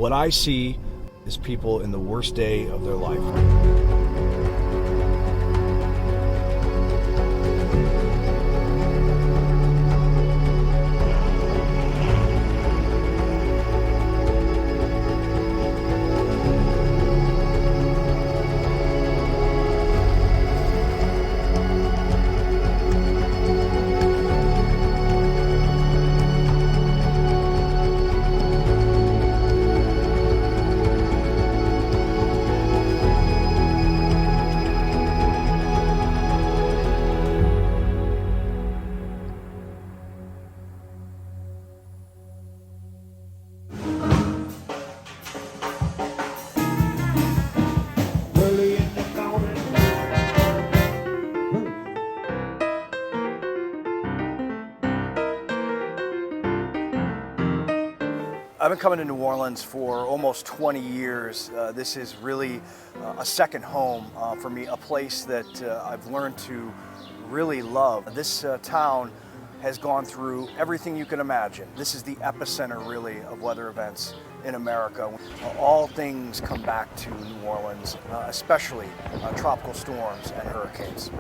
What I see is people in the worst day of their life. I've been coming to New Orleans for almost 20 years. This is really a second home for me, a place that I've learned to really love. This town has gone through everything you can imagine. This is the epicenter, really, of weather events in America. All things come back to New Orleans, especially tropical storms and hurricanes.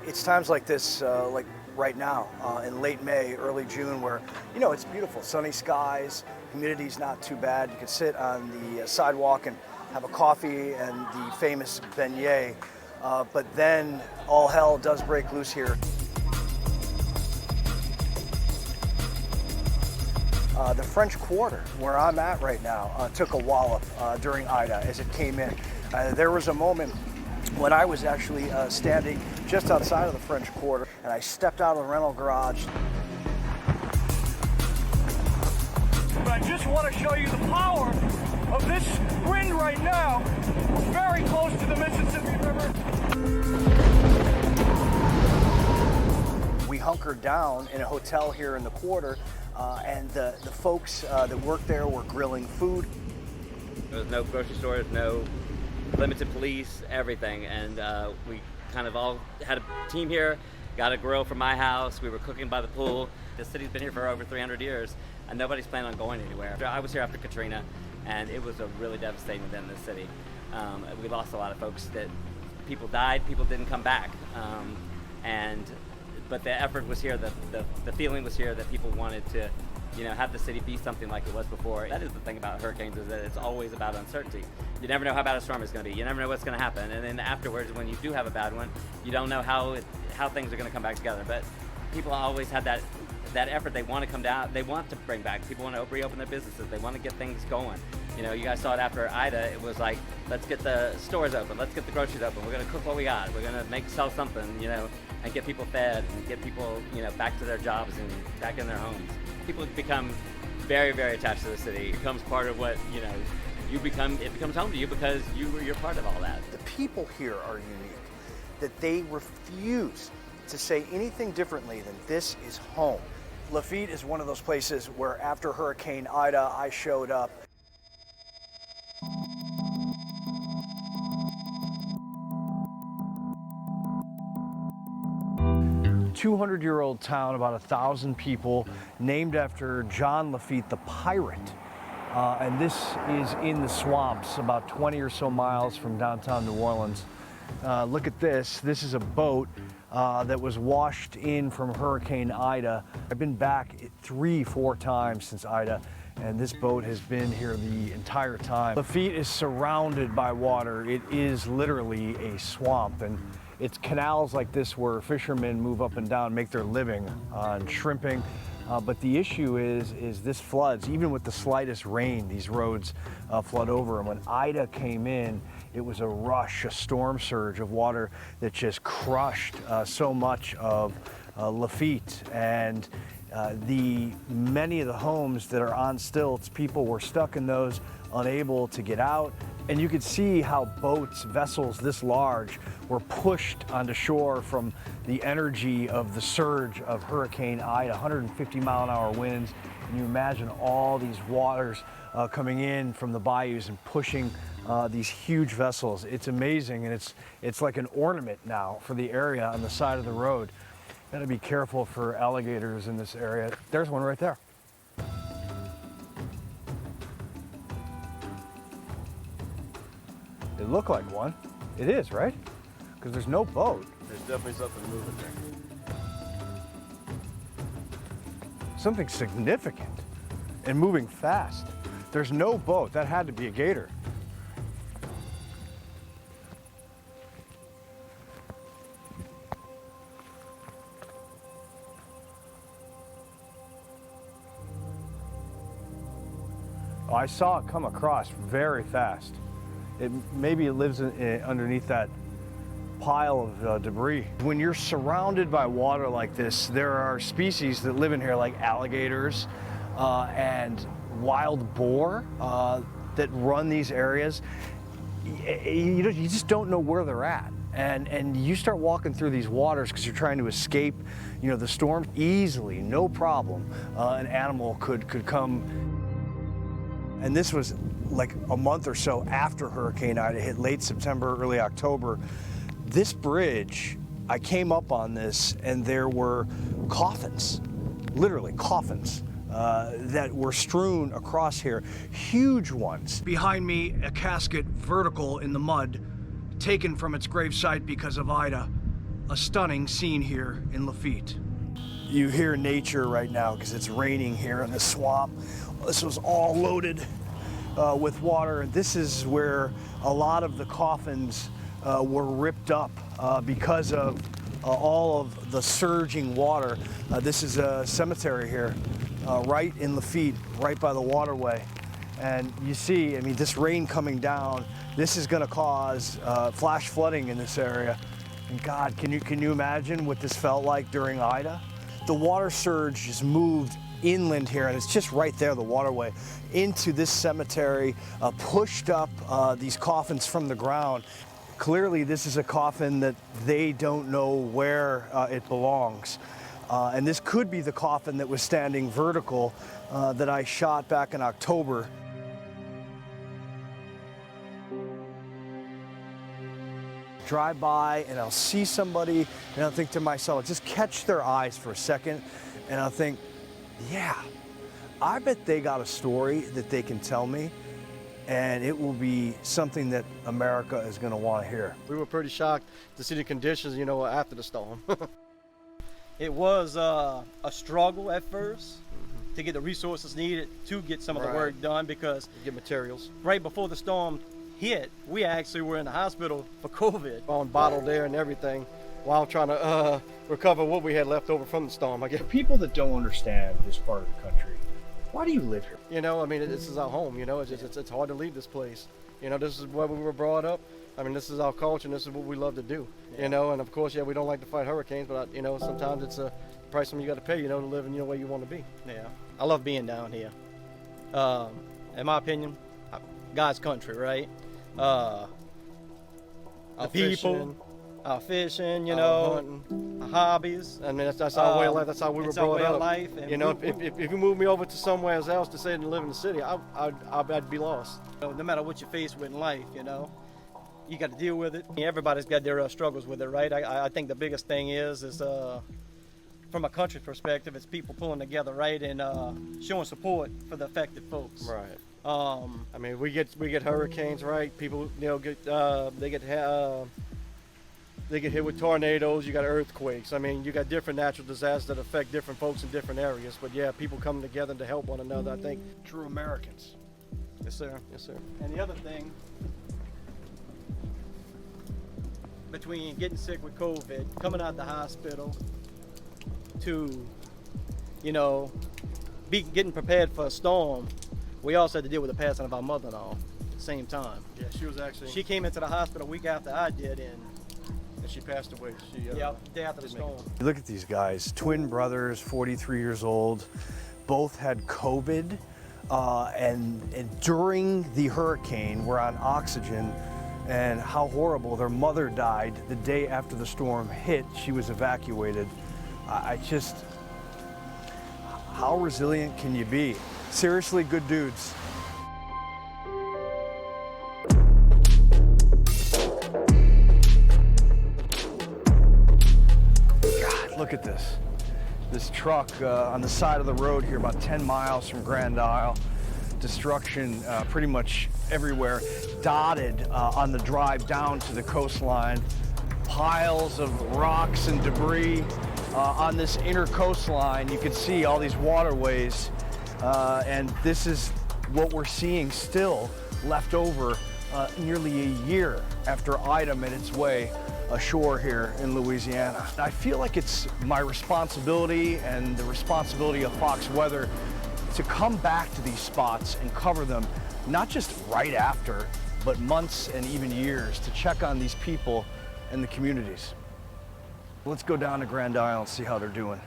It's times like this, like right now, in late May, early June, where, you know, it's beautiful, sunny skies, humidity's not too bad. You can sit on the sidewalk and have a coffee and the famous beignet, but then all hell does break loose here. The French Quarter, where I'm at right now, took a wallop during Ida as it came in. There was a moment when I was actually standing just outside of the French Quarter, and I stepped out of the rental garage. But I just want to show you the power of this wind right now. We're very close to the Mississippi River. We hunkered down in a hotel here in the quarter, and the folks that worked there were grilling food. There was no grocery stores, no limited police, everything, and we kind of all had a team here, got a grill from my house, we were cooking by the pool. The city's been here for over 300 years, and nobody's planning on going anywhere. I was here after Katrina, and it was a really devastating event in the city. We lost a lot of folks. That people died, people didn't come back, but the effort was here, the feeling was here that people wanted to, you know, have the city be something like it was before. That is the thing about hurricanes, is that it's always about uncertainty. You never know how bad a storm is going to be. You never know what's going to happen. And then afterwards, when you do have a bad one, you don't know how things are going to come back together. But people always have that effort. They want to come down. They want to bring back. People want to reopen their businesses. They want to get things going. You know, you guys saw it after Ida. It was like, let's get the stores open. Let's get the groceries open. We're going to cook what we got. We're going to sell something, you know, and get people fed and get people, you know, back to their jobs and back in their homes. People become very, very attached to the city. It becomes part of what, you know, it becomes home to you because you're part of all that. The people here are unique, that they refuse to say anything differently than this is home. Lafitte is one of those places where after Hurricane Ida, I showed up. A 200-year-old town, about 1,000 people, named after John Lafitte, the pirate. And this is in the swamps, about 20 or so miles from downtown New Orleans. Look at this. This is a boat that was washed in from Hurricane Ida. I've been back 3-4 times since Ida, and this boat has been here the entire time. Lafitte is surrounded by water. It is literally a swamp, and it's canals like this where fishermen move up and down, make their living on shrimping. But the issue is this floods. Even with the slightest rain, these roads flood over. And when Ida came in, it was a rush, a storm surge of water that just crushed so much of Lafitte. And many of the homes that are on stilts, people were stuck in those, unable to get out. And you could see how boats, vessels this large, were pushed onto shore from the energy of the surge of Hurricane Ida, 150-mile-an-hour winds. And you imagine all these waters coming in from the bayous and pushing these huge vessels. It's amazing, and it's like an ornament now for the area on the side of the road. Gotta be careful for alligators in this area. There's one right there. look like one. It is, right? Because there's no boat. There's definitely something moving there. Something significant and moving fast. There's no boat. That had to be a gator. Oh, I saw it come across very fast. Maybe it lives underneath that pile of debris. When you're surrounded by water like this, there are species that live in here like alligators and wild boar that run these areas. You just don't know where they're at. And you start walking through these waters because you're trying to escape, the storm easily, no problem. An animal could come. And this was like a month or so after Hurricane Ida hit, late September, early October. This bridge, I came up on this and there were coffins, literally coffins, that were strewn across here, huge ones. Behind me, a casket vertical in the mud, taken from its gravesite because of Ida. A stunning scene here in Lafitte. You hear nature right now because it's raining here in the swamp. This was all loaded with water. This is where a lot of the coffins were ripped up because of all of the surging water. This is a cemetery here, right in Lafitte, right by the waterway. And you see, this rain coming down, this is gonna cause flash flooding in this area. And God, can you imagine what this felt like during Ida? The water surge just moved inland here, and it's just right there, the waterway, into this cemetery, pushed up these coffins from the ground. Clearly, this is a coffin that they don't know where it belongs. And this could be the coffin that was standing vertical that I shot back in October. Drive by and I'll see somebody and I'll think to myself, I'll just catch their eyes for a second and I'll think, yeah, I bet they got a story that they can tell me, and it will be something that America is going to want to hear. We were pretty shocked to see the conditions, after the storm. It was a struggle at first to get the resources needed to get some of the work done, because Get materials. right before the storm hit, we actually were in the hospital for COVID. On bottled air and everything, while trying to recover what we had left over from the storm, I guess. For people that don't understand this part of the country, why do you live here? This is our home, it's hard to leave this place. This is where we were brought up. This is our culture, and this is what we love to do. And of course, we don't like to fight hurricanes, but sometimes it's a price you got to pay, to live in where you want to be. Yeah, I love being down here. In my opinion, God's country, right? Our people, our fishing, hunting, our hobbies. That's our way of life. That's how we were brought up. Life. And if you move me over to somewhere else to say to live in the city, I'd be lost. no matter what you're faced with in life, you got to deal with it. Everybody's got their struggles with it, right? I think the biggest thing is from a country perspective, it's people pulling together, right, and showing support for the affected folks. Right. We get hurricanes, right? People, they get hit with tornadoes. You got earthquakes. You got different natural disasters that affect different folks in different areas. But yeah, people coming together to help one another, I think. True Americans. Yes, sir. Yes, sir. And the other thing, between getting sick with COVID, coming out the hospital, to, getting prepared for a storm, we also had to deal with the passing of our mother-in-law at the same time. Yeah, she was actually. She came into the hospital a week after I did, and she passed away. day after the storm. You look at these guys, twin brothers, 43 years old, both had COVID, and during the hurricane were on oxygen, and how horrible. Their mother died the day after the storm hit. She was evacuated. How resilient can you be? Seriously, good dudes. God, look at this. This truck on the side of the road here, about 10 miles from Grand Isle. destruction pretty much everywhere, dotted on the drive down to the coastline. Piles of rocks and debris on this inner coastline. You can see all these waterways, and this is what we're seeing still left over nearly a year after Ida made its way ashore here in Louisiana. I feel like it's my responsibility and the responsibility of Fox Weather to come back to these spots and cover them, not just right after, but months and even years, to check on these people and the communities. Let's go down to Grand Isle and see how they're doing.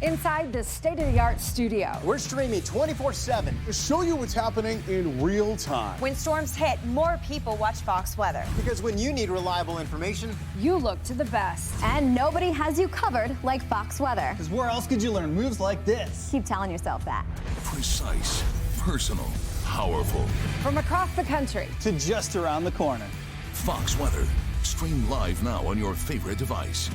Inside the state-of-the-art studio. We're streaming 24/7 to show you what's happening in real time. When storms hit, more people watch Fox Weather. Because when you need reliable information, You look to the best. And nobody has you covered like Fox Weather. because where else could you learn moves like this? Keep telling yourself that. Precise, personal, powerful. From across the country. To just around the corner. Fox Weather. Stream live now on your favorite device.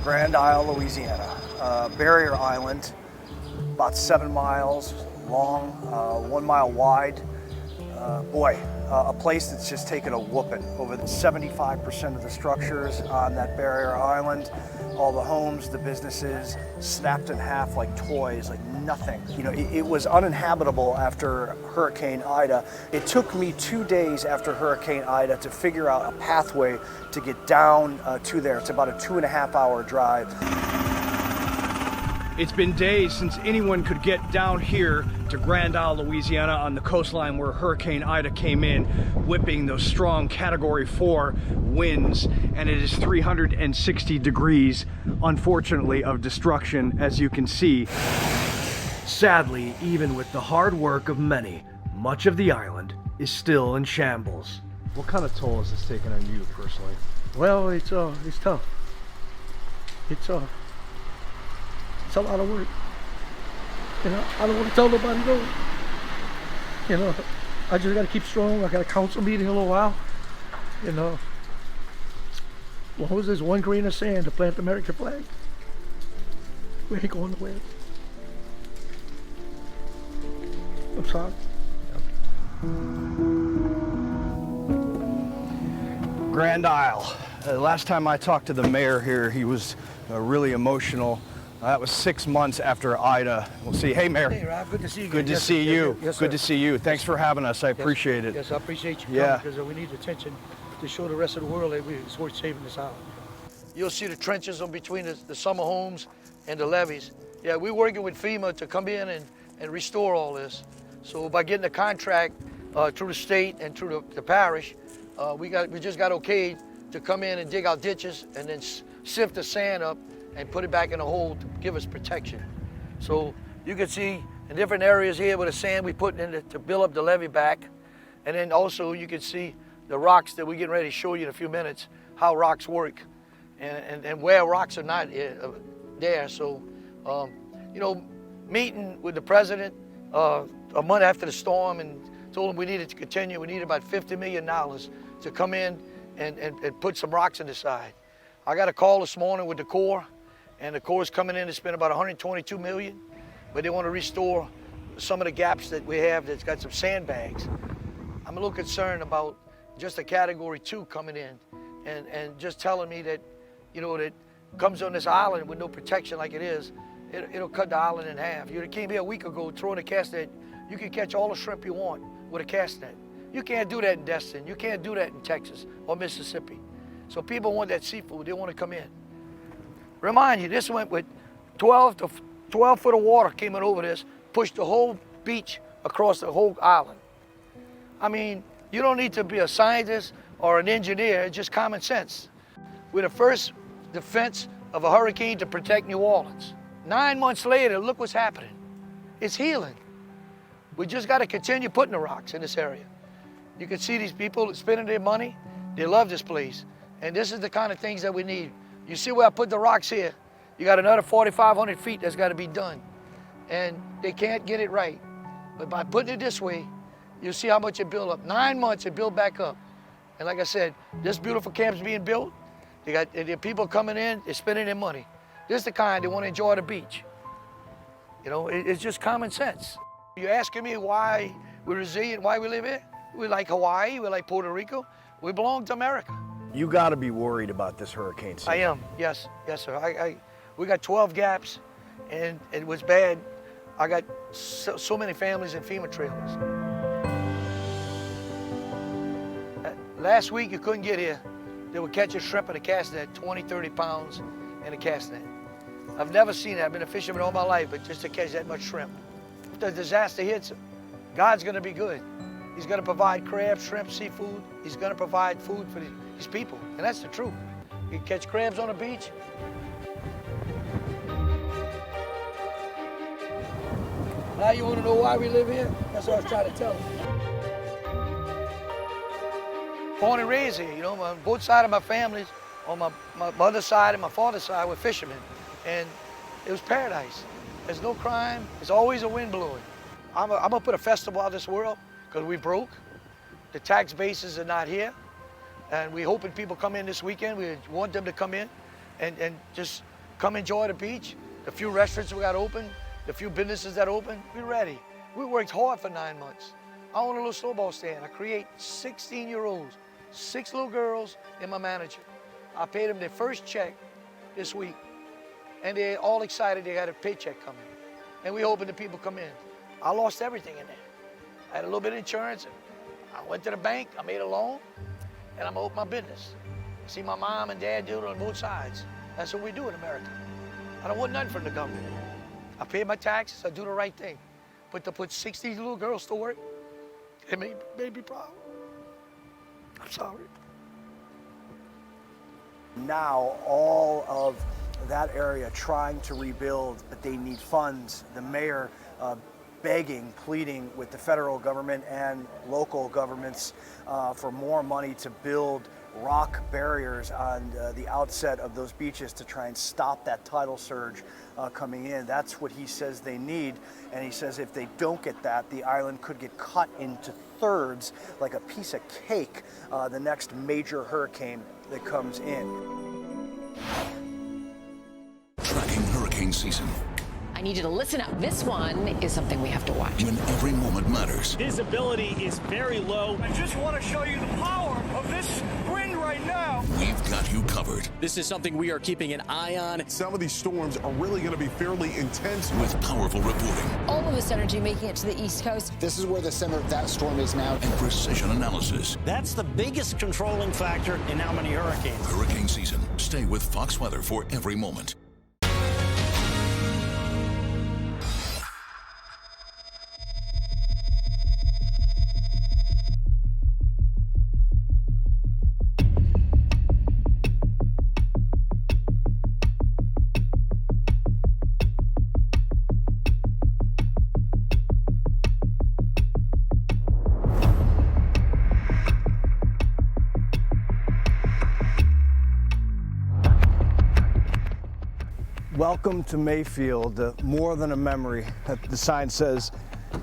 Grand Isle, Louisiana. Barrier Island, about 7 miles long, 1 mile wide. A place that's just taken a whooping. Over 75% of the structures on that barrier island, all the homes, the businesses, snapped in half like toys, like nothing. You know, it was uninhabitable after Hurricane Ida. It took me 2 days after Hurricane Ida to figure out a pathway to get down to there. It's about a 2.5-hour drive. It's been days since anyone could get down here to Grand Isle, Louisiana, on the coastline where Hurricane Ida came in, whipping those strong Category 4 winds, and it is 360 degrees, unfortunately, of destruction, as you can see. Sadly, even with the hard work of many, much of the island is still in shambles. What kind of toll is this taking on you personally? Well, it's tough. It's a lot of work. You know, I don't want to tell nobody no. You know, I just got to keep strong. I got a council meeting in a little while. You know, as long as there's one grain of sand to plant the American flag, we ain't going nowhere. I'm sorry. Grand Isle. Last time I talked to the mayor here, he was really emotional. That was 6 months after Ida. We'll see. Hey, Mayor. Hey, Rob, good to see you. Good to Yes, see yes, you. yes, Good sir. to see you. Thanks for having us. I appreciate it. Yes, I appreciate you Yeah. coming because we need attention to show the rest of the world that it's worth saving this island. You'll see the trenches in between the summer homes and the levees. Yeah, we're working with FEMA to come in and restore all this. So by getting a contract through the state and through the parish, we just got okayed to come in and dig out ditches and then sift the sand up and put it back in a hole to give us protection. So you can see in different areas here with the sand we put in to build up the levee back. And then also you can see the rocks that we're getting ready to show you in a few minutes, how rocks work and where rocks are not there. So, you know, meeting with the president a month after the storm and told him we needed to continue. We needed about $50 million to come in and put some rocks in the side. I got a call this morning with the Corps, and the Corps is coming in to spend about $122 million, but they want to restore some of the gaps that we have that's got some sandbags. I'm a little concerned about just a Category 2 coming in and just telling me that, you know, that comes on this island with no protection like it is, it'll cut the island in half. You came here a week ago throwing a cast net. You can catch all the shrimp you want with a cast net. You can't do that in Destin. You can't do that in Texas or Mississippi. So people want that seafood. They want to come in. Remind you, this went with 12 foot of water came in over this, pushed the whole beach across the whole island. I mean, you don't need to be a scientist or an engineer, it's just common sense. We're the first defense of a hurricane to protect New Orleans. 9 months later, look what's happening. It's healing. We just got to continue putting the rocks in this area. You can see these people spending their money. They love this place. And this is the kind of things that we need. You see where I put the rocks here? You got another 4,500 feet that's got to be done. And they can't get it right. But by putting it this way, you'll see how much it built up. 9 months, it built back up. And like I said, this beautiful camp's being built. There are people coming in, they're spending their money. This is the kind they want to enjoy the beach. You know, it's just common sense. You're asking me why we're resilient, why we live here? We like Hawaii, we like Puerto Rico. We belong to America. You got to be worried about this hurricane season. I am, yes, sir. We got 12 gaps, and it was bad. I got so many families in FEMA trailers. Last week, you couldn't get here. They would catch a shrimp in a cast net, 20, 30 pounds in a cast net. I've never seen that. I've been a fisherman all my life, but just to catch that much shrimp. If the disaster hits, God's gonna be good. He's gonna provide crabs, shrimp, seafood. He's gonna provide food for his people, and that's the truth. You can catch crabs on the beach. Now you wanna know why we live here? That's what I was trying to tell you. Born and raised here, you know, on both sides of my families, on my mother's side and my father's side were fishermen. And it was paradise. There's no crime, there's always a wind blowing. I'm gonna put a festival out of this world because we broke. The tax bases are not here. And we're hoping people come in this weekend. We want them to come in and just come enjoy the beach. The few restaurants we got open, the few businesses that open, we're ready. We worked hard for 9 months. I own a little snowball stand. I create 16-year-olds, 6 little girls and my manager. I paid them their first check this week. And they're all excited they got a paycheck coming. And we're hoping the people come in. I lost everything in there. I had a little bit of insurance. And I went to the bank, I made a loan, and I'm gonna open my business. See my mom and dad do it on both sides. That's what we do in America. I don't want nothing from the government. I pay my taxes, I do the right thing. But to put 60 little girls to work, it made me proud. I'm sorry. Now all of that area trying to rebuild, but they need funds. The mayor begging, pleading with the federal government and local governments for more money to build rock barriers on the outset of those beaches to try and stop that tidal surge coming in. That's what he says they need. And he says if they don't get that, the island could get cut into thirds like a piece of cake the next major hurricane that comes in. Tracking hurricane season. I need you to listen up. This one is something we have to watch. When every moment matters. Visibility is very low. I just want to show you the power of this wind right now. We've got you covered. This is something we are keeping an eye on. Some of these storms are really going to be fairly intense. With powerful reporting. All of this energy making it to the East Coast. This is where the center of that storm is now. And precision analysis. That's the biggest controlling factor in how many hurricanes. Hurricane season. Stay with Fox Weather for every moment. Welcome to Mayfield, more than a memory. The sign says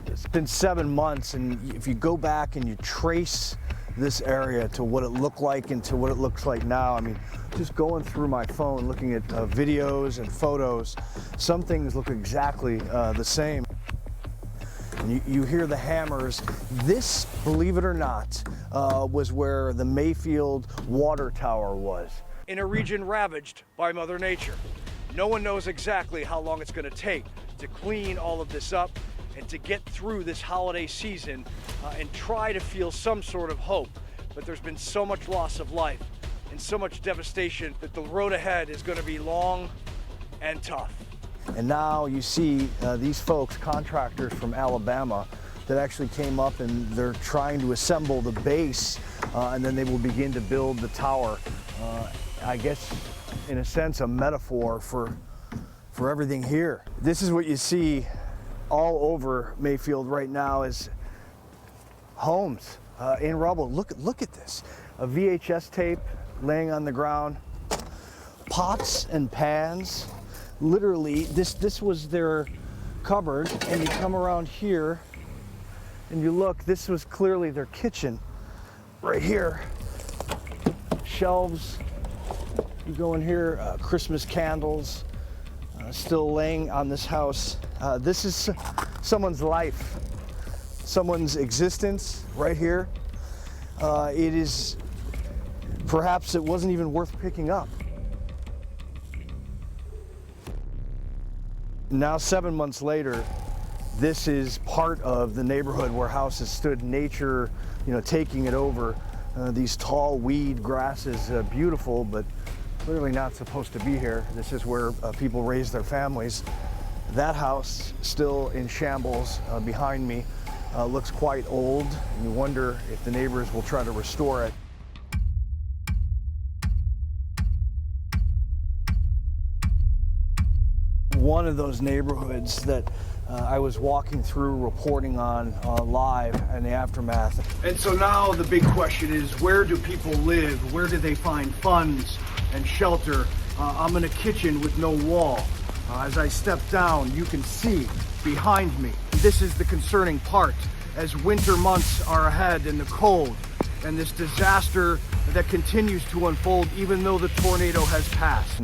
it's been 7 months, and if you go back and you trace this area to what it looked like and to what it looks like now, I mean, just going through my phone, looking at videos and photos, some things look exactly the same. And you hear the hammers. This, believe it or not, was where the Mayfield water tower was. In a region ravaged by Mother Nature. No one knows exactly how long it's going to take to clean all of this up and to get through this holiday season and try to feel some sort of hope. But there's been so much loss of life and so much devastation that the road ahead is going to be long and tough. And now you see these folks, contractors from Alabama, that actually came up and they're trying to assemble the base and then they will begin to build the tower. I guess, in a sense, a metaphor for everything here. This is what you see all over Mayfield right now is homes in rubble. Look at this. A VHS tape laying on the ground, pots and pans. Literally, this was their cupboard, and you come around here and you look, this was clearly their kitchen right here. Shelves, you go in here, Christmas candles, still laying on this house. This is someone's life, someone's existence right here. It is, perhaps it wasn't even worth picking up. Now 7 months later, this is part of the neighborhood where houses stood, nature, taking it over. These tall weed grasses, beautiful, but clearly not supposed to be here. This is where people raise their families. That house, still in shambles behind me, looks quite old, and you wonder if the neighbors will try to restore it. One of those neighborhoods that I was walking through, reporting on live in the aftermath. And so now the big question is, where do people live? Where do they find funds and shelter? I'm in a kitchen with no wall. As I step down, you can see behind me. This is the concerning part, as winter months are ahead and the cold, and this disaster that continues to unfold even though the tornado has passed.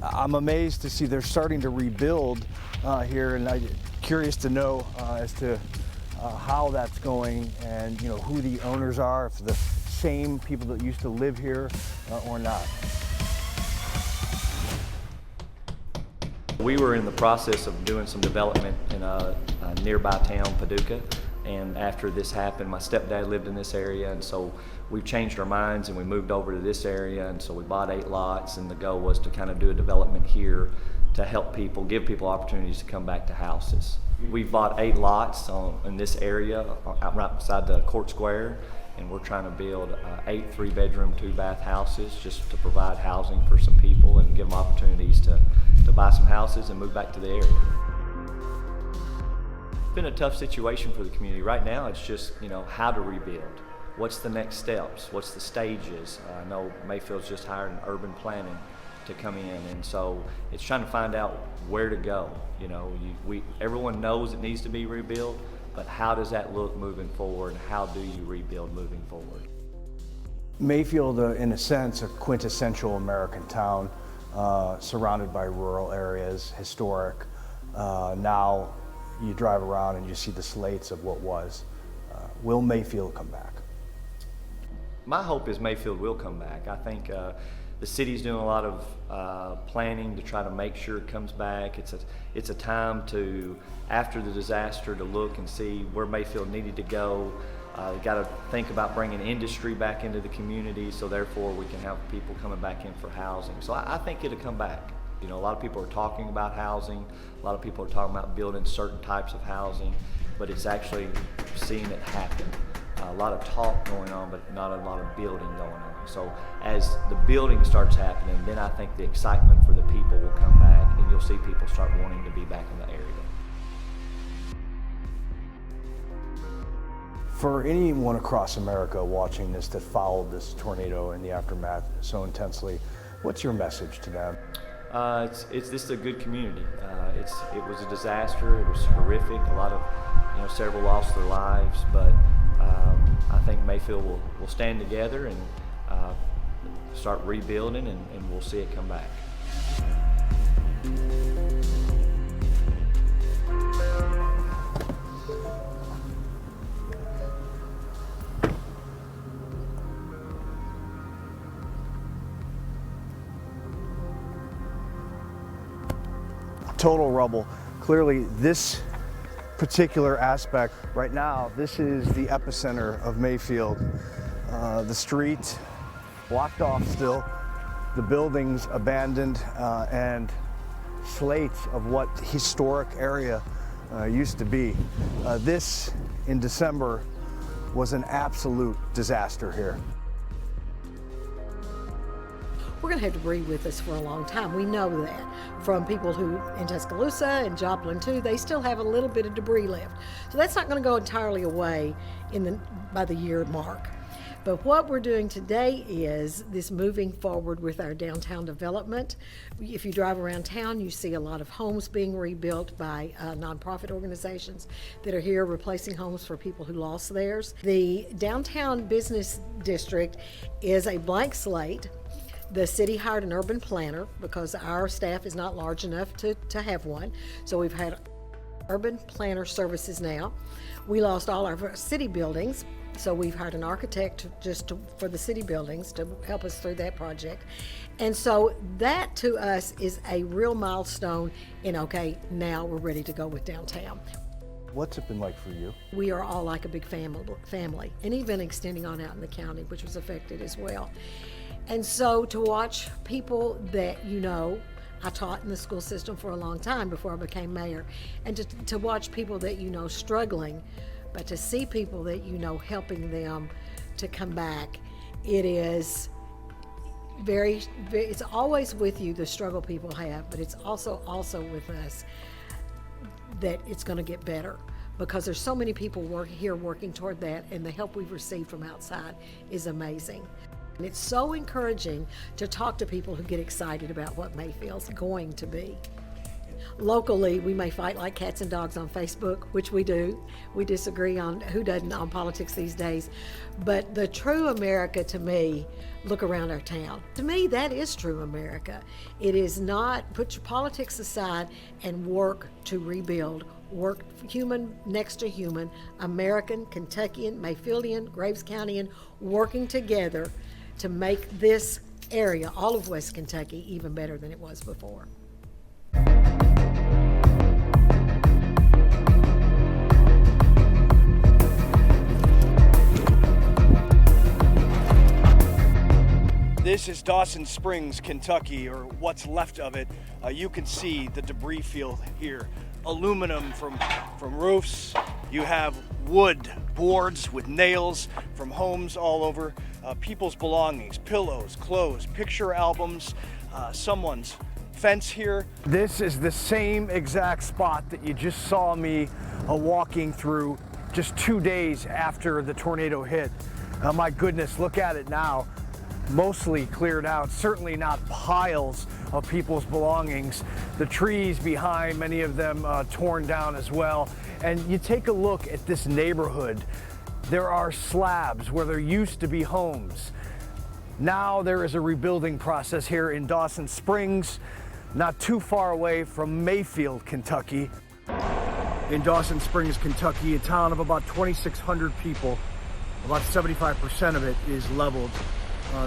I'm amazed to see they're starting to rebuild here, and I'm curious to know as to how that's going, and who the owners are, if the same people that used to live here or not. We were in the process of doing some development in a nearby town, Paducah, and after this happened, my stepdad lived in this area, and so we've changed our minds and we moved over to this area, and so we bought 8 lots, and the goal was to kind of do a development here to help people, give people opportunities to come back to houses. We've bought 8 lots in this area, out right beside the court square, and we're trying to build 8 3-bedroom, 2-bath houses just to provide housing for some people and give them opportunities to buy some houses and move back to the area. It's been a tough situation for the community. Right now it's just, how to rebuild. What's the next steps? What's the stages? I know Mayfield's just hired an urban planning to come in, and so it's trying to find out where to go. Everyone knows it needs to be rebuilt, but how does that look moving forward? How do you rebuild moving forward? Mayfield, in a sense, a quintessential American town, surrounded by rural areas, historic. Now you drive around and you see the slates of what was. Will Mayfield come back? My hope is Mayfield will come back. I think the city's doing a lot of planning to try to make sure it comes back. It's a time to, after the disaster, to look and see where Mayfield needed to go. We've got to think about bringing industry back into the community, so therefore we can have people coming back in for housing. So I think it'll come back. A lot of people are talking about housing. A lot of people are talking about building certain types of housing, but it's actually seeing it happen. A lot of talk going on, but not a lot of building going on. So as the building starts happening, then I think the excitement for the people will come back, and you'll see people start wanting to be back in the area. For anyone across America watching this that followed this tornado and the aftermath so intensely, what's your message to them? This is a good community. It was a disaster. It was horrific. A lot of, several lost their lives, but I think Mayfield will stand together and start rebuilding, and we'll see it come back. Total rubble. Clearly this particular aspect right now, this is the epicenter of Mayfield. The street blocked off still, the buildings abandoned, and slates of what historic area used to be. This in December was an absolute disaster here. We're going to have debris with us for a long time. We know that from people who in Tuscaloosa and Joplin too, they still have a little bit of debris left. So that's not going to go entirely away by the year mark. But what we're doing today is this moving forward with our downtown development. If you drive around town, you see a lot of homes being rebuilt by nonprofit organizations that are here replacing homes for people who lost theirs. The downtown business district is a blank slate. The city hired an urban planner because our staff is not large enough to have one. So we've had urban planner services now. We lost all our city buildings, so we've hired an architect for the city buildings to help us through that project. And so that to us is a real milestone in, okay, now we're ready to go with downtown. What's it been like for you? We are all like a big family, and even extending on out in the county, which was affected as well. And so to watch people that you know, I taught in the school system for a long time before I became mayor, and to watch people that you know struggling, but to see people that you know helping them to come back, it is very, it's always with you, the struggle people have, but it's also with us that it's going to get better, because there's so many people working toward that, and the help we've received from outside is amazing. And it's so encouraging to talk to people who get excited about what Mayfield's going to be. Locally, we may fight like cats and dogs on Facebook, which we do. We disagree on who doesn't on politics these days. But the true America, to me, look around our town. To me, that is true America. It is not put your politics aside and work to rebuild. Work human next to human, American, Kentuckian, Mayfieldian, Graves Countyan, working together to make this area, all of West Kentucky, even better than it was before. This is Dawson Springs, Kentucky, or what's left of it. You can see the debris field here. Aluminum from roofs. You have wood boards with nails from homes all over. People's belongings, pillows, clothes, picture albums, someone's fence here. This is the same exact spot that you just saw me walking through just 2 days after the tornado hit. My goodness, look at it now. Mostly cleared out, certainly not piles of people's belongings. The trees behind, many of them torn down as well. And you take a look at this neighborhood. There are slabs where there used to be homes. Now there is a rebuilding process here in Dawson Springs, not too far away from Mayfield, Kentucky. In Dawson Springs, Kentucky, a town of about 2,600 people, about 75% of it is leveled.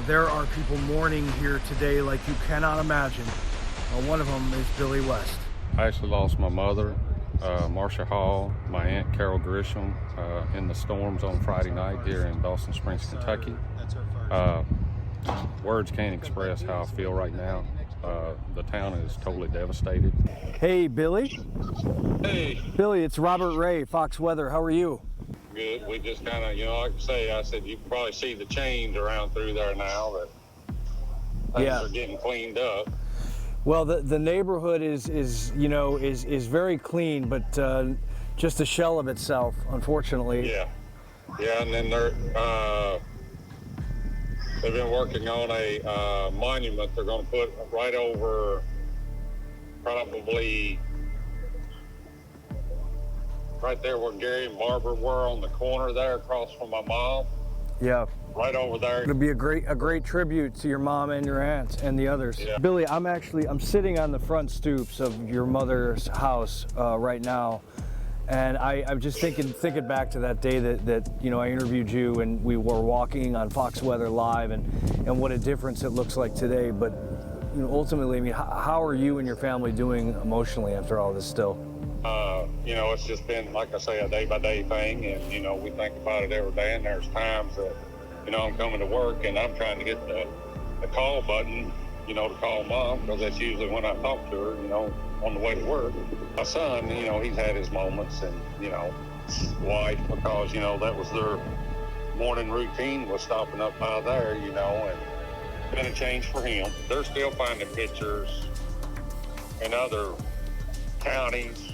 There are people mourning here today like you cannot imagine. One of them is Billy West. I actually lost my mother, Marcia Hall, my aunt Carol Grisham, in the storms on Friday night here in Dawson Springs, Kentucky. Words can't express how I feel right now. The town is totally devastated. Hey, Billy. Hey. Billy, it's Robert Ray, Fox Weather. How are you? Good. We just kind of, like I said, you can probably see the change around through there now that things are getting cleaned up. Well, the neighborhood is very clean, but just a shell of itself, unfortunately. Yeah. Yeah, and then they've been working on a monument they're going to put right over probably right there where Gary and Barbara were on the corner there across from my mom. Yeah. Right over there. It'll be a great tribute to your mom and your aunts and the others. Yeah. Billy, I'm sitting on the front stoops of your mother's house right now, and I'm just thinking back to that day that I interviewed you and we were walking on Fox Weather Live, and what a difference it looks like today. But ultimately, I mean, how are you and your family doing emotionally after all this still? It's just been, like I say, a day-by-day thing, and, we think about it every day, and there's times that, I'm coming to work, and I'm trying to get the call button, to call Mom, because that's usually when I talk to her, on the way to work. My son, he's had his moments, and, wife, because, that was their morning routine, was stopping up by there, and it's been a change for him. They're still finding pictures in other counties,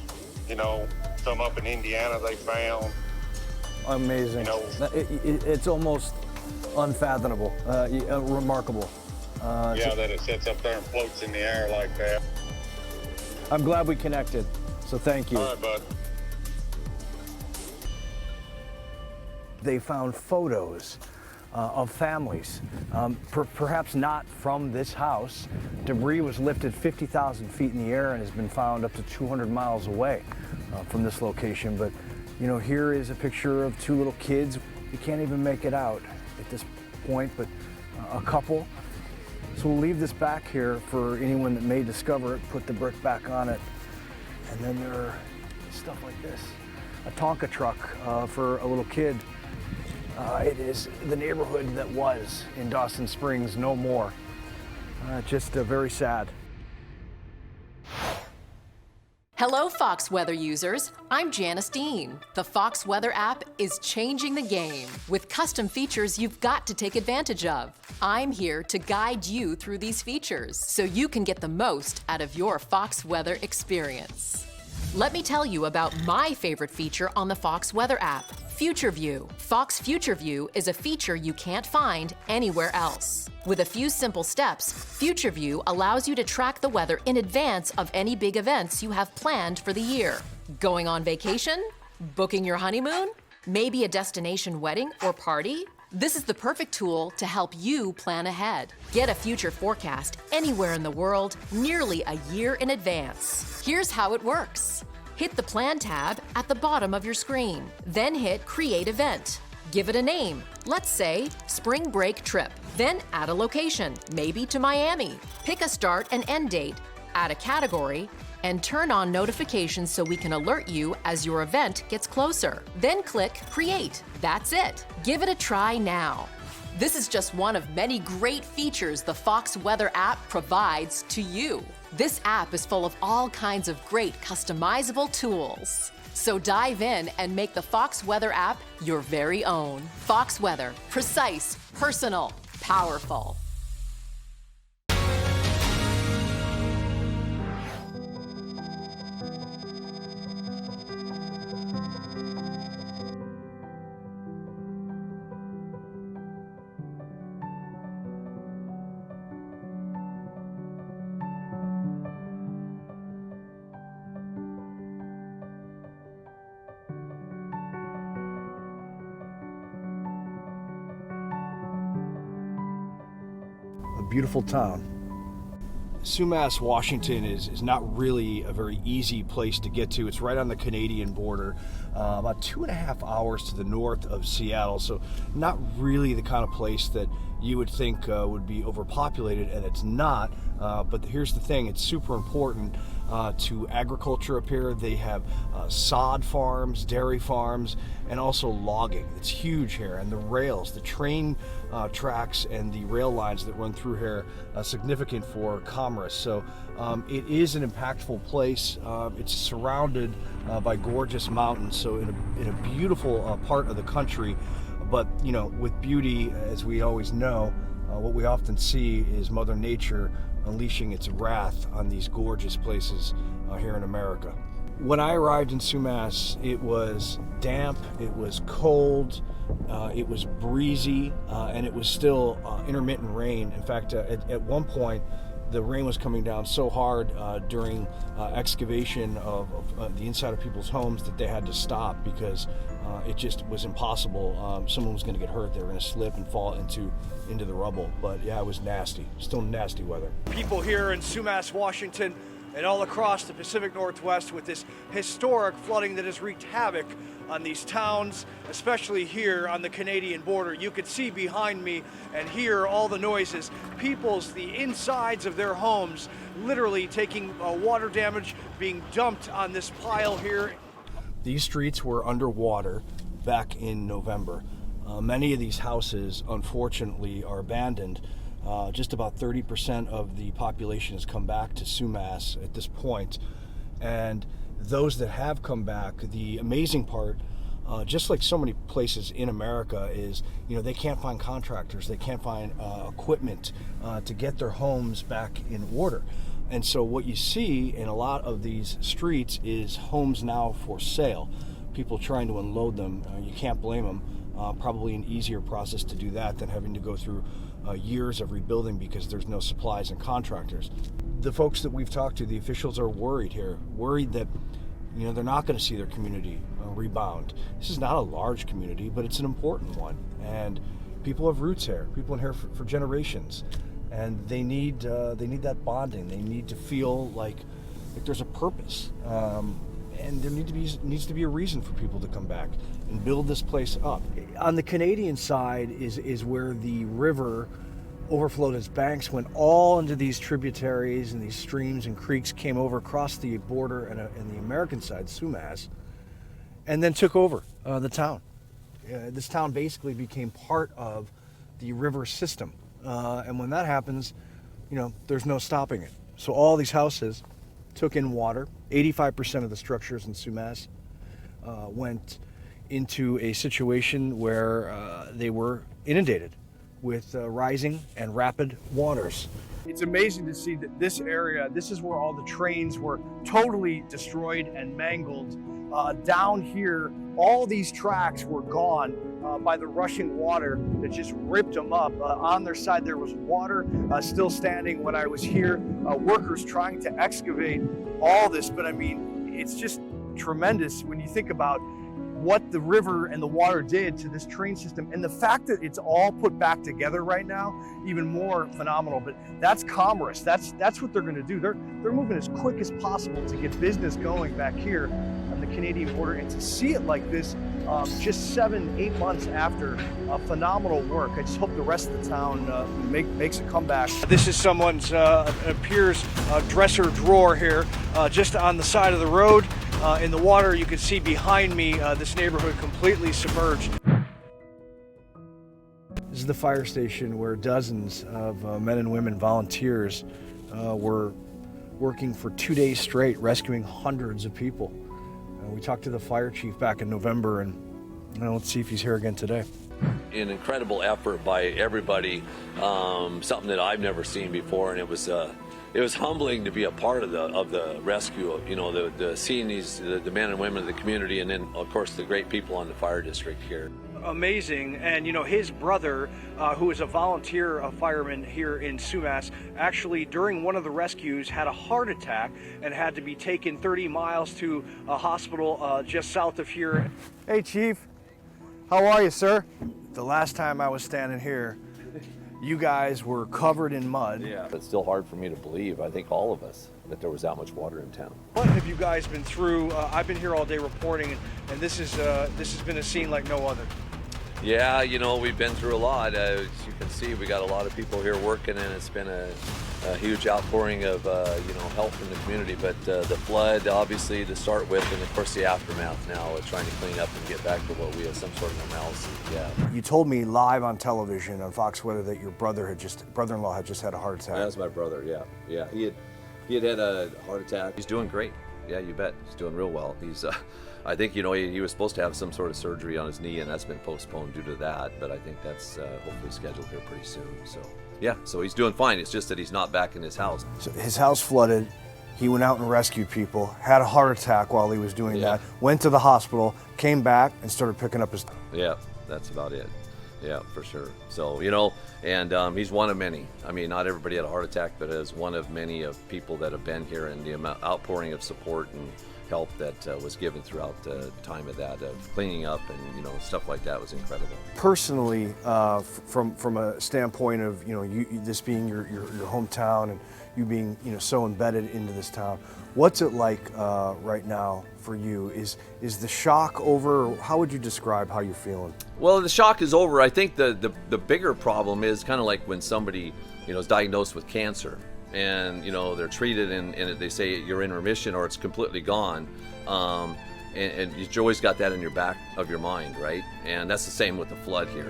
some up in Indiana they found. Amazing. It's almost unfathomable, remarkable. Yeah, that it sits up there and floats in the air like that. I'm glad we connected, so thank you. All right, bud. They found photos of families, perhaps not from this house. Debris was lifted 50,000 feet in the air and has been found up to 200 miles away from this location. But, you know, here is a picture of two little kids. You can't even make it out at this point, but a couple. So we'll leave this back here for anyone that may discover it, put the brick back on it. And then there are stuff like this. A Tonka truck for a little kid. It is the neighborhood that was in Dawson Springs, no more. Just very sad. Hello, Fox Weather users. I'm Janice Dean. The Fox Weather app is changing the game with custom features you've got to take advantage of. I'm here to guide you through these features so you can get the most out of your Fox Weather experience. Let me tell you about my favorite feature on the Fox Weather app, Futureview. Fox Futureview is a feature you can't find anywhere else. With a few simple steps, Futureview allows you to track the weather in advance of any big events you have planned for the year. Going on vacation? Booking your honeymoon? Maybe a destination wedding or party? This is the perfect tool to help you plan ahead. Get a future forecast anywhere in the world nearly a year in advance. Here's how it works. Hit the Plan tab at the bottom of your screen. Then hit Create Event. Give it a name. Let's say Spring Break Trip. Then add a location, maybe to Miami. Pick a start and end date. Add a category, and turn on notifications so we can alert you as your event gets closer. Then click Create. That's it. Give it a try now. This is just one of many great features the Fox Weather app provides to you. This app is full of all kinds of great customizable tools. So dive in and make the Fox Weather app your very own. Fox Weather, precise, personal, powerful. Beautiful town. Sumas, Washington is not really a very easy place to get to. It's right on the Canadian border, about 2.5 hours to the north of Seattle, so not really the kind of place that you would think would be overpopulated, and it's not. But here's the thing, it's super important to agriculture up here. They have sod farms, dairy farms, and also logging. It's huge here, and the rails, the train tracks and the rail lines that run through here are significant for commerce. So it is an impactful place. It's surrounded by gorgeous mountains, so in a beautiful part of the country. But, you know, with beauty, as we always know, what we often see is Mother Nature unleashing its wrath on these gorgeous places here in America. When I arrived in Sumas, it was damp, it was cold, it was breezy, and it was still intermittent rain. In fact, at one point, the rain was coming down so hard during excavation of the inside of people's homes that they had to stop because it just was impossible. Someone was going to get hurt. They were going to slip and fall into the rubble. But yeah, it was nasty. Still nasty weather. People here in Sumas, Washington, and all across the Pacific Northwest with this historic flooding that has wreaked havoc on these towns, especially here on the Canadian border. You can see behind me and hear all the noises. The insides of their homes literally taking water damage, being dumped on this pile here. These streets were underwater back in November. Many of these houses, unfortunately, are abandoned. Just about 30% of the population has come back to Sumas at this point. And those that have come back, the amazing part, just like so many places in America, is, you know, they can't find contractors, they can't find equipment to get their homes back in order. And so what you see in a lot of these streets is homes now for sale. People trying to unload them. You can't blame them. Probably an easier process to do that than having to go through years of rebuilding because there's no supplies and contractors. The folks that we've talked to, the officials are worried here, worried that they're not going to see their community rebound. This is not a large community, but it's an important one, and people have roots here. People in here for generations, and they need that bonding. They need to feel like there's a purpose, and there needs to be a reason for people to come back and build this place up. On the Canadian side is where the river overflowed its banks, went all into these tributaries and these streams and creeks, came over across the border and the American side, Sumas, and then took over the town. This town basically became part of the river system. And when that happens, there's no stopping it. So all these houses took in water. 85% of the structures in Sumas went into a situation where they were inundated with rising and rapid waters. It's amazing to see that this area, this is where all the trains were totally destroyed and mangled. Down here, all these tracks were gone by the rushing water that just ripped them up. On their side, there was water still standing when I was here. Workers trying to excavate all this, but I mean, it's just tremendous when you think about what the river and the water did to this train system, and the fact that it's all put back together right now, even more phenomenal. But that's commerce. That's what they're going to do. They're moving as quick as possible to get business going back here on the Canadian border, and to see it like this, just 7-8 months after, phenomenal work. I just hope the rest of the town makes a comeback. This is someone's appears dresser drawer here, just on the side of the road. In the water, you can see behind me this neighborhood completely submerged. This is the fire station where dozens of men and women volunteers were working for 2 days straight, rescuing hundreds of people. We talked to the fire chief back in November, and let's see if he's here again today. An incredible effort by everybody, something that I've never seen before, and it was humbling to be a part of the rescue. The seeing the men and women of the community, and then of course the great people on the fire district here. Amazing. And his brother, who is a volunteer fireman here in Sumas, actually during one of the rescues had a heart attack and had to be taken 30 miles to a hospital just south of here. Hey Chief, how are you, sir? The last time I was standing here, you guys were covered in mud. Yeah, it's still hard for me to believe, I think all of us, that there was that much water in town. What have you guys been through? I've been here all day reporting, and this has been a scene like no other. Yeah, we've been through a lot. As you can see, we got a lot of people here working, and it's been a huge outpouring of help from the community. But the flood, obviously, to start with, and of course the aftermath now, trying to clean up and get back to what we have some sort of normalcy. Yeah. You told me live on television on Fox Weather that your brother-in-law had just had a heart attack. That's my brother. Yeah. He had a heart attack. He's doing great. Yeah, you bet. He's doing real well. He's. I think he was supposed to have some sort of surgery on his knee, and that's been postponed due to that. But I think that's hopefully scheduled here pretty soon. So yeah, so he's doing fine. It's just that he's not back in his house. So his house flooded. He went out and rescued people. Had a heart attack while he was doing that. Went to the hospital. Came back and started picking up his. Yeah, that's about it. Yeah, for sure. So and he's one of many. I mean, not everybody had a heart attack, but as one of many of people that have been here, and the outpouring of support and help that was given throughout the time of that, of cleaning up and stuff like that was incredible. Personally, from a standpoint of this being your hometown and you being so embedded into this town, what's it like right now for you? Is the shock over? How would you describe how you're feeling? Well, the shock is over. I think the bigger problem is kind of like when somebody is diagnosed with cancer. And they're treated and they say you're in remission or it's completely gone, and you always got that in your back of your mind, right? And that's the same with the flood here.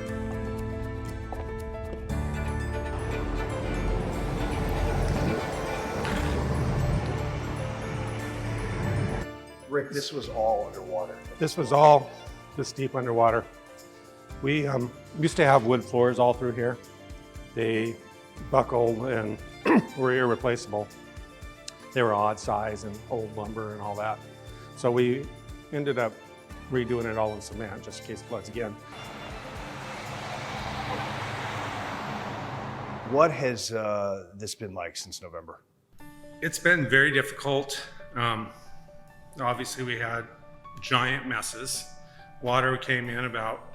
Rick, this was all underwater. This was all this deep underwater. We used to have wood floors all through here. They buckled and were irreplaceable. They were odd size and old lumber and all that. So we ended up redoing it all in cement just in case it floods again. What has this been like since November? It's been very difficult. Obviously, we had giant messes. Water came in about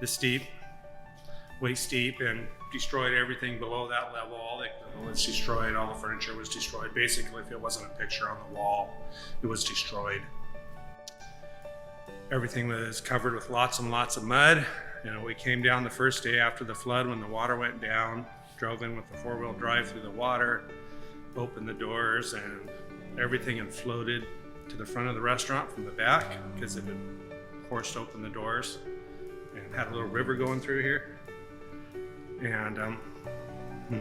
this deep, waist deep, and destroyed everything below that level. All the equipment was destroyed, all the furniture was destroyed. Basically, if it wasn't a picture on the wall, it was destroyed. Everything was covered with lots and lots of mud. You know, we came down the first day after the flood when the water went down, drove in with the four-wheel drive through the water, opened the doors, and everything had floated to the front of the restaurant from the back because it had forced open the doors and had a little river going through here. And when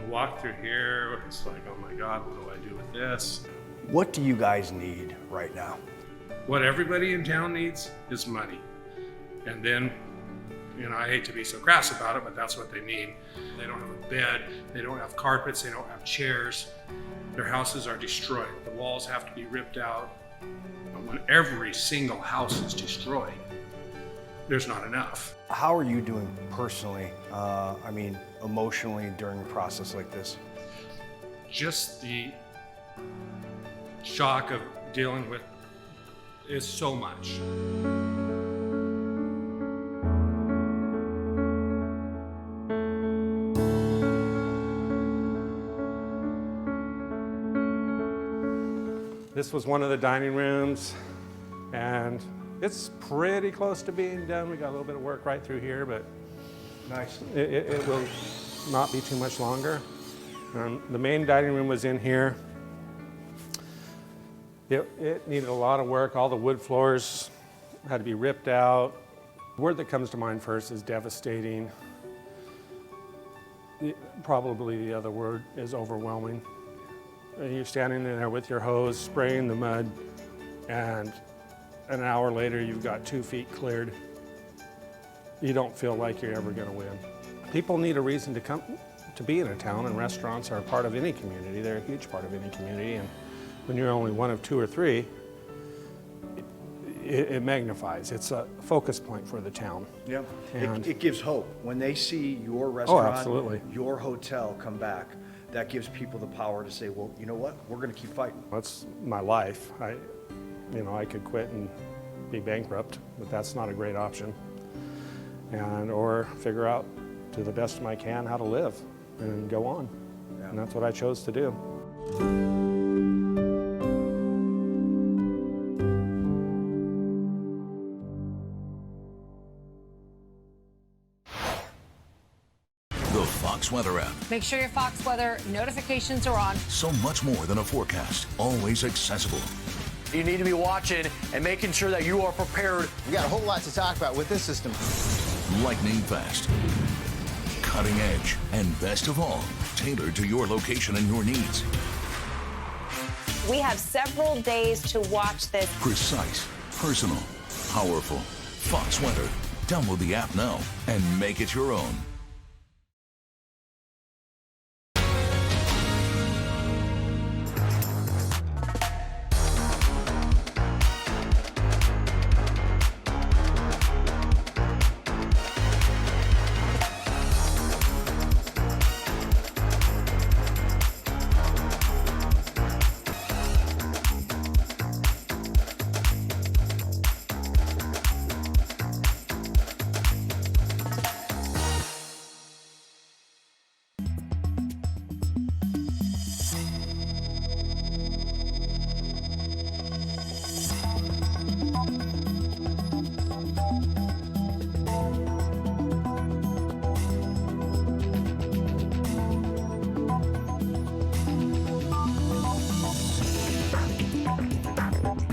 we walked through here, it's like, oh my God, what do I do with this? What do you guys need right now? What everybody in town needs is money. And then, you know, I hate to be so crass about it, but that's what they need. They don't have a bed, they don't have carpets, they don't have chairs. Their houses are destroyed. The walls have to be ripped out. But when every single house is destroyed, there's not enough. How are you doing personally, I mean, emotionally during a process like this? Just the shock of dealing with is so much. This was one of the dining rooms, and it's pretty close to being done. We got a little bit of work right through here, but nice. It will not be too much longer. The main dining room was in here. It needed a lot of work. All the wood floors had to be ripped out. The word that comes to mind first is devastating. Probably the other word is overwhelming. You're standing in there with your hose, spraying the mud, and an hour later you've got 2 feet cleared. You don't feel like you're ever going to win. People need a reason to come to be in a town, and restaurants are a part of any community. They're a huge part of any community, and when you're only one of 2 or 3, it magnifies. It's a focus point for the town. Yeah, And it gives hope. When they see your restaurant, absolutely. your hotel come back, that gives people the power to say, well, you know what, we're going to keep fighting. That's my life. I could quit and be bankrupt, but that's not a great option. Or figure out to the best of my can how to live and go on. Yeah. And that's what I chose to do. The Fox Weather app. Make sure your Fox Weather notifications are on. So much more than a forecast. Always accessible. You need to be watching and making sure that you are prepared. We got a whole lot to talk about with this system. Lightning fast. Cutting edge. And best of all, tailored to your location and your needs. We have several days to watch this. Precise, personal, powerful. Fox Weather. Download the app now and make it your own.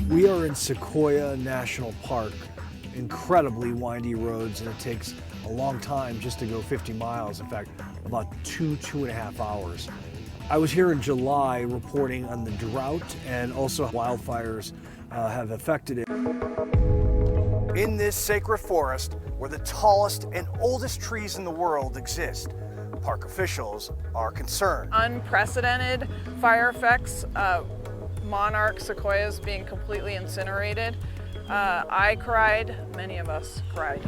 We are in Sequoia National Park. Incredibly windy roads, and it takes a long time just to go 50 miles. In fact, about 2.5 hours. I was here in July reporting on the drought, and also wildfires have affected it. In this sacred forest, where the tallest and oldest trees in the world exist, park officials are concerned. Unprecedented fire effects. Monarch sequoias being completely incinerated. I cried, many of us cried.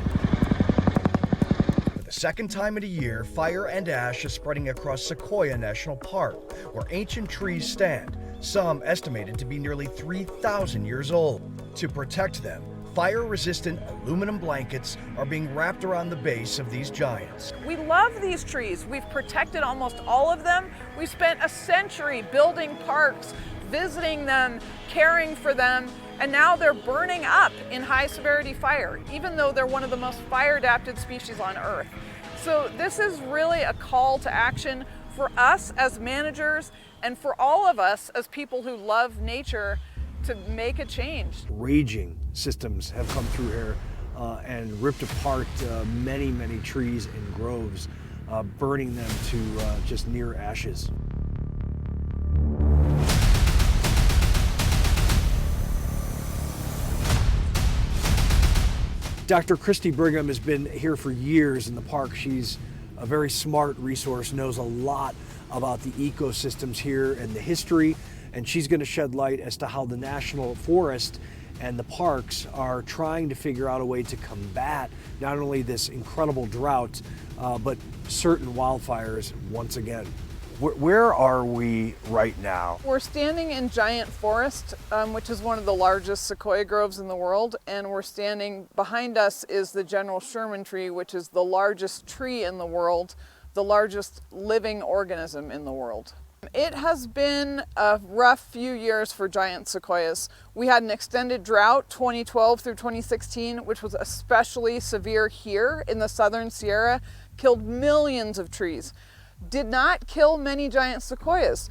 the second time in a year, fire and ash is spreading across Sequoia National Park, where ancient trees stand, some estimated to be nearly 3,000 years old. To protect them, fire-resistant aluminum blankets are being wrapped around the base of these giants. We love these trees. We've protected almost all of them. We spent a century building parks, visiting them, caring for them, and now they're burning up in high severity fire, even though they're one of the most fire-adapted species on Earth. So this is really a call to action for us as managers and for all of us as people who love nature to make a change. Raging systems have come through here and ripped apart many, many trees and groves, burning them to just near ashes. Dr. Christy Brigham has been here for years in the park. She's a very smart resource, knows a lot about the ecosystems here and the history, and she's going to shed light as to how the National Forest and the parks are trying to figure out a way to combat not only this incredible drought, but certain wildfires once again. Where are we right now? We're standing in Giant Forest, which is one of the largest sequoia groves in the world, and we're standing behind us is the General Sherman tree, which is the largest tree in the world, the largest living organism in the world. It has been a rough few years for giant sequoias. We had an extended drought 2012 through 2016, which was especially severe here in the Southern Sierra, killed millions of trees. Did not kill many giant sequoias.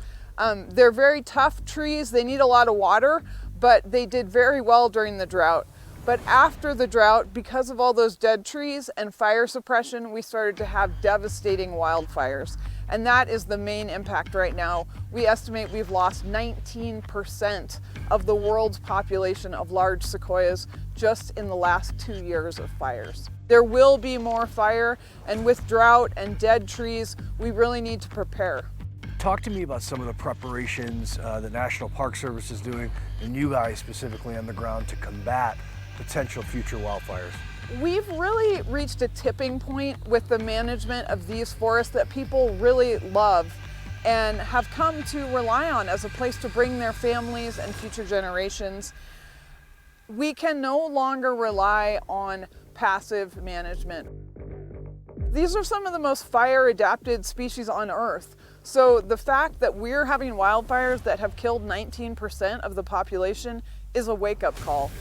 They're very tough trees, they need a lot of water, but they did very well during the drought. But after the drought, because of all those dead trees and fire suppression, we started to have devastating wildfires. And that is the main impact right now. We estimate we've lost 19% of the world's population of large sequoias just in the last 2 years of fires. There will be more fire, and with drought and dead trees, we really need to prepare. Talk to me about some of the preparations the National Park Service is doing, and you guys specifically on the ground to combat potential future wildfires. We've really reached a tipping point with the management of these forests that people really love and have come to rely on as a place to bring their families and future generations. We can no longer rely on passive management. These are some of the most fire-adapted species on Earth. So the fact that we're having wildfires that have killed 19% of the population is a wake-up call.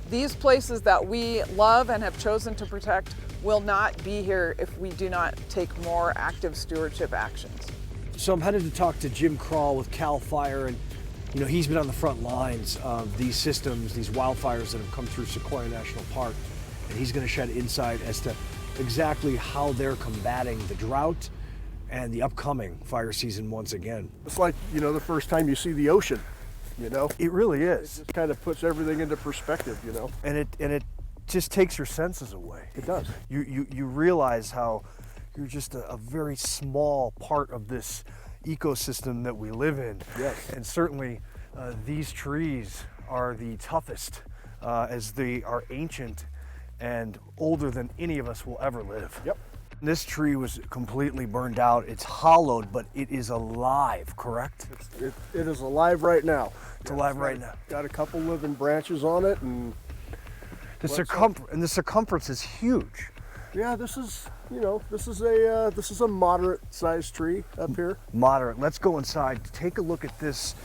These places that we love and have chosen to protect will not be here if we do not take more active stewardship actions. So I'm headed to talk to Jim Crawl with CAL FIRE, and you know, he's been on the front lines of these systems, these wildfires that have come through Sequoia National Park, and he's going to shed insight as to exactly how they're combating the drought and the upcoming fire season once again. It's like, you know, the first time you see the ocean. You know, it really is. It just kind of puts everything into perspective, you know. And it just takes your senses away. It does. You realize how you're just a very small part of this ecosystem that we live in. Yes. And certainly these trees are the toughest, as they are ancient and older than any of us will ever live. Yep. This tree was completely burned out. It's hollowed, but it is alive, correct? It is alive right now. It's alive right now. Got a couple living branches on it, and the circumference is huge. Yeah, this is, you know, this is a moderate-sized tree up here. Moderate. Let's go inside. Take a look at this.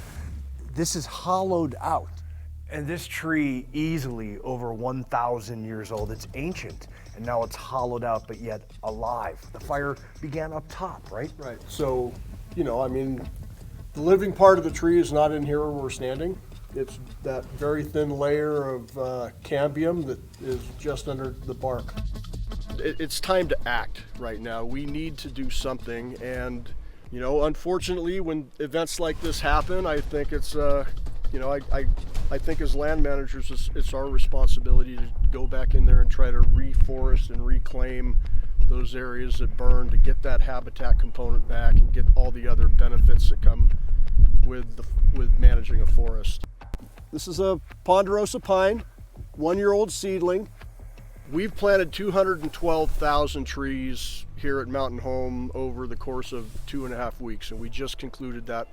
This is hollowed out. And this tree easily over 1,000 years old. It's ancient, and now it's hollowed out, but yet alive. The fire began up top, right? Right. So, you know, I mean, the living part of the tree is not in here where we're standing. It's that very thin layer of cambium that is just under the bark. It's time to act right now. We need to do something, and, you know, unfortunately, when events like this happen, I think it's, you know, I think as land managers, it's our responsibility to go back in there and try to reforest and reclaim those areas that burn, to get that habitat component back and get all the other benefits that come with managing a forest. This is a Ponderosa Pine, 1-year-old seedling. We've planted 212,000 trees here at Mountain Home over the course of 2.5 weeks, and we just concluded that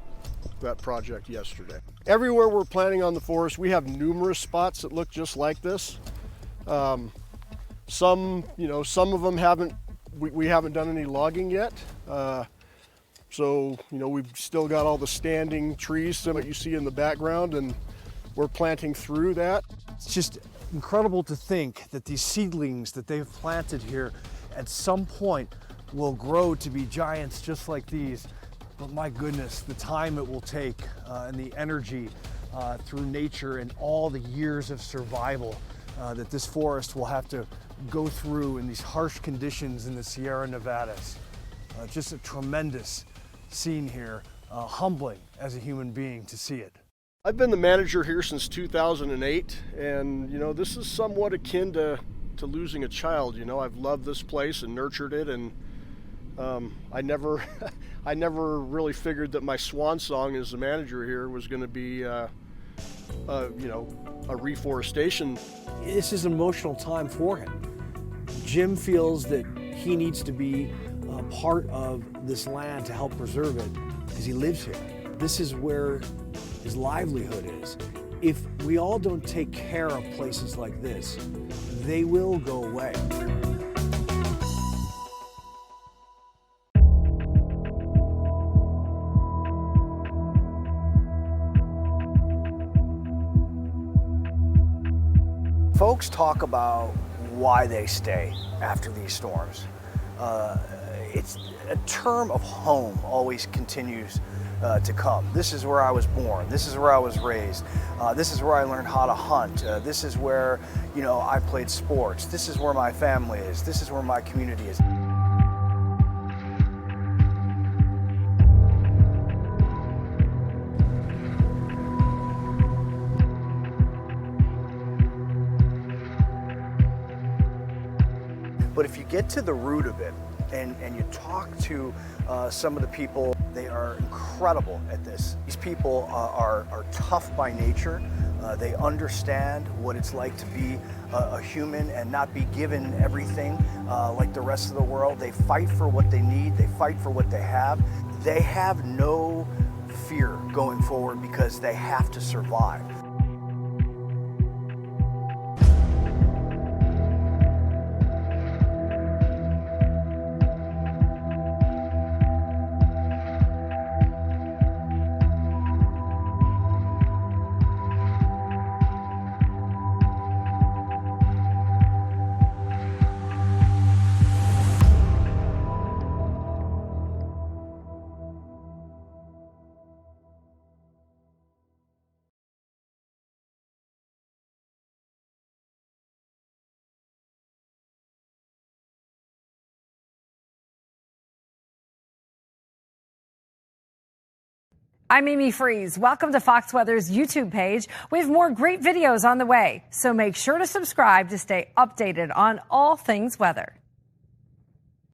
project yesterday. Everywhere we're planting on the forest, we have numerous spots that look just like this. Some of them we haven't done any logging yet. So, we've still got all the standing trees that you see in the background, and we're planting through that. It's just incredible to think that these seedlings that they've planted here at some point will grow to be giants just like these. But my goodness, the time it will take and the energy through nature and all the years of survival that this forest will have to go through in these harsh conditions in the Sierra Nevadas. Just a tremendous scene here, humbling as a human being to see it. I've been the manager here since 2008, and this is somewhat akin to losing a child. I've loved this place and nurtured it, and I never really figured that my swan song as the manager here was going to be a reforestation. This is an emotional time for him. Jim feels that he needs to be a part of this land to help preserve it because he lives here. This is where his livelihood is. If we all don't take care of places like this, they will go away. Folks talk about why they stay after these storms. It's a term of home always continues to come. This is where I was born. This is where I was raised. This is where I learned how to hunt. This is where, I played sports. This is where my family is. This is where my community is. But if you get to the root of it and you talk to some of the people, they are incredible at this. These people are tough by nature. They understand what it's like to be a human and not be given everything like the rest of the world. They fight for what they need. They fight for what they have. They have no fear going forward because they have to survive. I'm Amy Freeze. Welcome to Fox Weather's YouTube page. We have more great videos on the way, so make sure to subscribe to stay updated on all things weather.